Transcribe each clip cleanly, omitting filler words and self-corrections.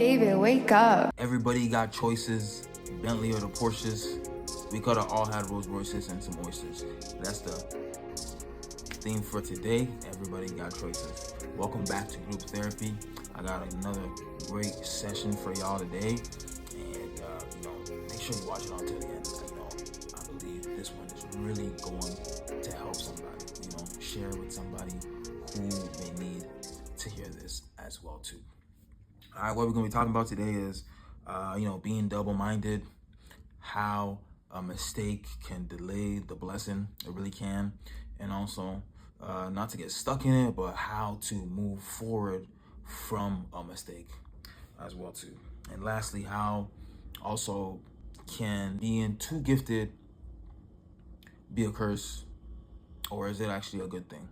David, wake up. Everybody got choices, Bentley or the Porsches. We could have all had Rolls Royces and some oysters. That's the theme for today. Everybody got choices. Welcome back to Group Therapy. I got another great session for y'all today. And, make sure you watch it until the end. I believe this one is really going to help somebody. Share with somebody who may need to hear this as well, too. All right, what we're going to be talking about today is, being double-minded, how a mistake can delay the blessing. It really can. And also, not to get stuck in it, but how to move forward from a mistake as well, too. And lastly, how also can being too gifted be a curse, or is it actually a good thing?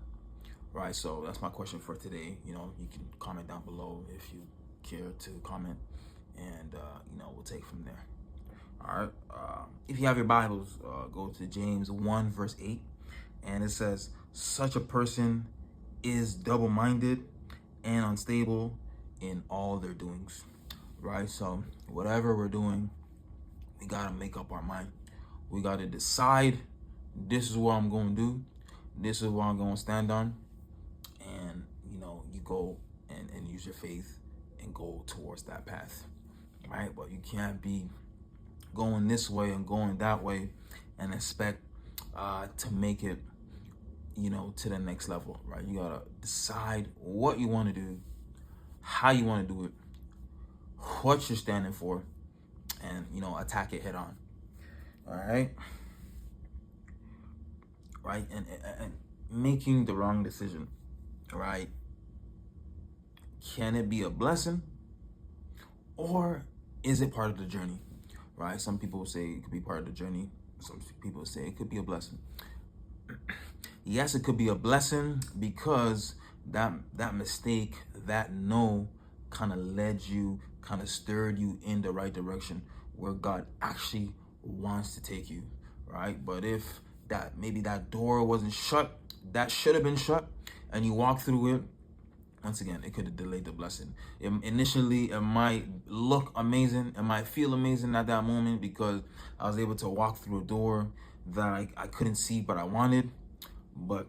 Right, so that's my question for today. You can comment down below if you care to comment, and we'll take from there. All right, if you have your Bibles, go to James 1 verse 8, and it says, such a person is double-minded and unstable in all their doings. Right, so whatever we're doing, we gotta make up our mind. We gotta decide, this is what I'm gonna do, this is what I'm gonna stand on, and you go and use your faith and go towards that path, right? But you can't be going this way and going that way and expect to make it, to the next level, right? You gotta decide what you want to do, how you want to do it, what you're standing for, and attack it head on. All right, right, and making the wrong decision, right? Can it be a blessing, or is it part of the journey? Right? Some people say it could be part of the journey. Some people say it could be a blessing. Yes, it could be a blessing because that mistake, that no, kind of led you, kind of stirred you in the right direction where God actually wants to take you, right? But if maybe that door wasn't shut, that should have been shut, and you walk through it, once again, it could have delayed the blessing. Initially, it might look amazing. It might feel amazing at that moment because I was able to walk through a door that I couldn't see, but I wanted. But,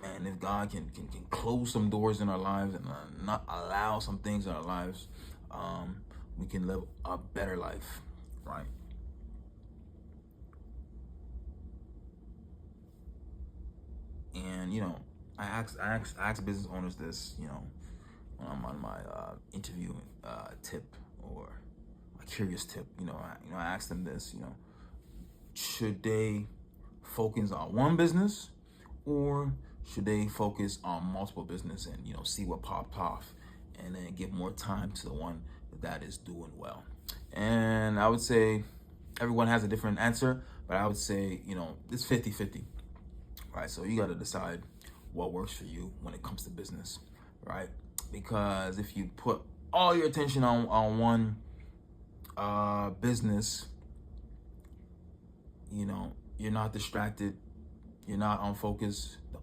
man, if God can close some doors in our lives and not allow some things in our lives, we can live a better life, right? And, I ask business owners this, when I'm on my interview tip or my curious tip, I ask them this, should they focus on one business, or should they focus on multiple business and see what popped off, and then give more time to the one that is doing well? And I would say everyone has a different answer, but I would say it's 50-50. Right, so you got to decide what works for you when it comes to business, right? Because if you put all your attention on one business, you're not distracted, you're not on focus. The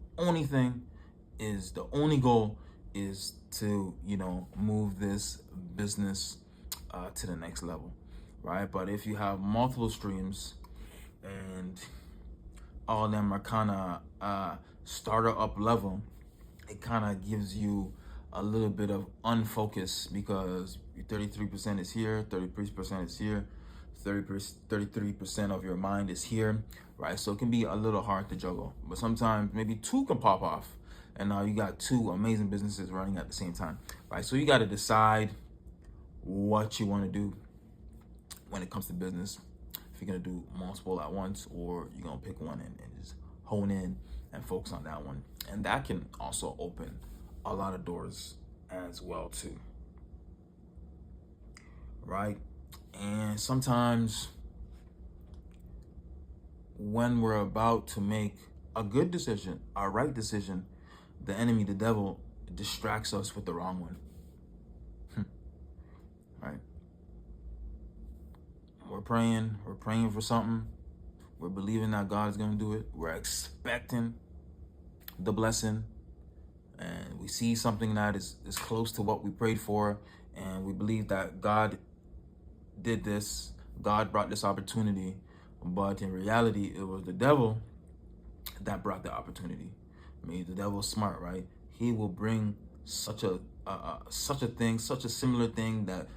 only goal is to move this business to the next level, right? But if you have multiple streams and all of them are kind of starter up level, it kind of gives you a little bit of unfocus because 33% is here, 33% is here, 33% of your mind is here, right? So it can be a little hard to juggle, but sometimes maybe two can pop off, and now you got two amazing businesses running at the same time, right? So you got to decide what you want to do when it comes to business. If you're going to do multiple at once, or you're going to pick one and just hone in and focus on that one. And that can also open a lot of doors as well too. Right? And sometimes when we're about to make a good decision, a right decision, the enemy, the devil, distracts us with the wrong one. Right? We're praying for something. We're believing that God is going to do it. We're expecting the blessing. And we see something that is close to what we prayed for, And we believe that God did this, God brought this opportunity, but in reality, it was the devil that brought the opportunity. I mean, the devil's smart, right? He will bring such a thing, such a similar thing that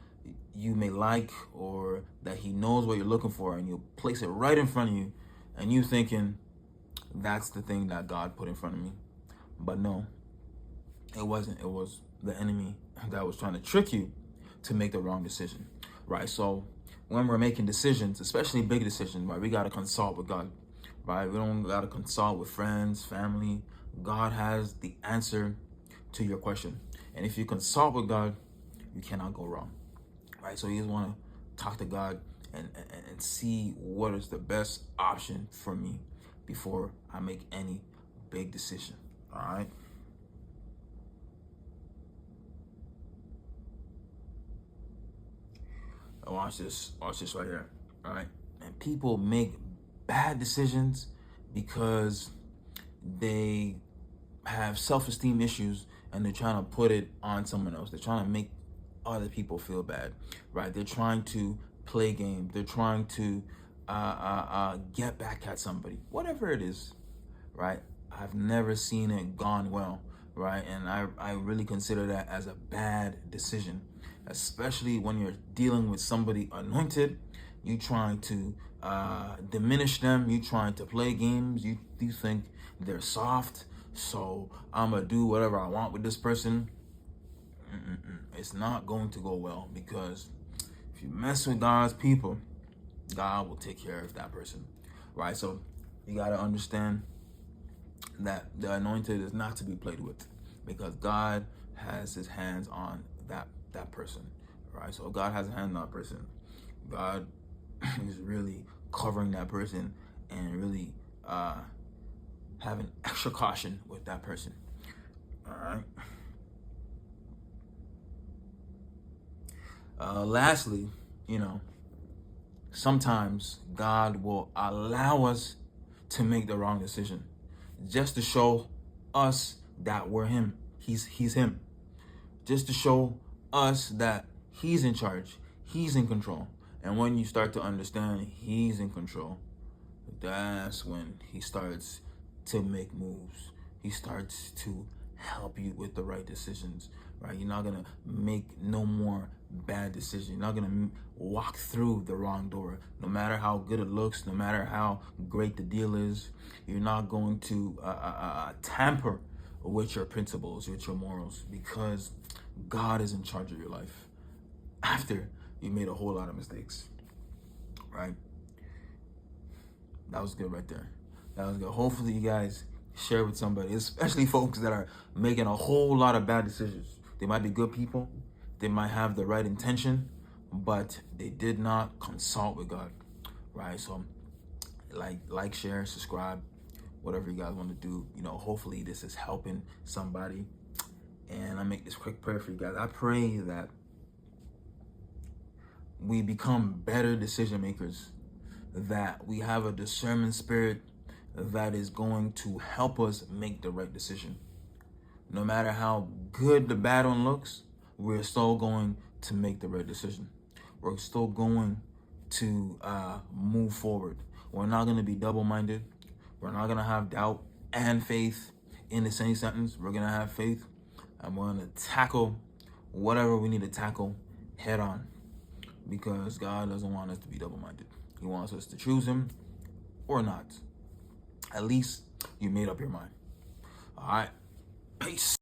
you may like, or that he knows what you're looking for, and he'll place it right in front of you, and you thinking that's the thing that God put in front of me. But no, it wasn't. It was the enemy that was trying to trick you to make the wrong decision, right? So when we're making decisions, especially big decisions, right, we got to consult with God, right? We don't got to consult with friends, family. God has the answer to your question. And if you consult with God, you cannot go wrong, right? So you just want to talk to God and see what is the best option for me before I make any big decision, all right? Watch this right here, all right? And people make bad decisions because they have self-esteem issues, and they're trying to put it on someone else. They're trying to make other people feel bad, right? They're trying to play games. They're trying to get back at somebody, whatever it is, right? I've never seen it gone well, right? And I really consider that as a bad decision, especially when you're dealing with somebody anointed. You trying to diminish them. You trying to play games. You think they're soft, so I'm gonna do whatever I want with this person. It's not going to go well, because if you mess with God's people, God will take care of that person, right? So you got to understand that the anointed is not to be played with, because God has his hands on that person, right? So God has a hand on that person. God is really covering that person and really having extra caution with that person, all right? Lastly, sometimes God will allow us to make the wrong decision just to show us that we're him. He's him. Just to show us that he's in charge. He's in control. And when you start to understand he's in control, that's when he starts to make moves. He starts to help you with the right decisions, right? You're not gonna make no more bad decisions. You're not gonna walk through the wrong door. No matter how good it looks, no matter how great the deal is, you're not going to tamper with your principles, with your morals, because God is in charge of your life after you made a whole lot of mistakes, right? That was good right there. That was good. Hopefully you guys share with somebody, especially folks that are making a whole lot of bad decisions. They might be good people. They might have the right intention, but they did not consult with God, right? So like, share, subscribe, whatever you guys want to do. Hopefully this is helping somebody. And I make this quick prayer for you guys. I pray that we become better decision makers, that we have a discernment spirit that is going to help us make the right decision. No matter how good the bad one looks, we're still going to make the right decision. We're still going to move forward. We're not going to be double-minded. We're not going to have doubt and faith in the same sentence. We're going to have faith, and we're going to tackle whatever we need to tackle head on, because God doesn't want us to be double-minded. He wants us to choose him or not. At least you made up your mind. All right. Peace.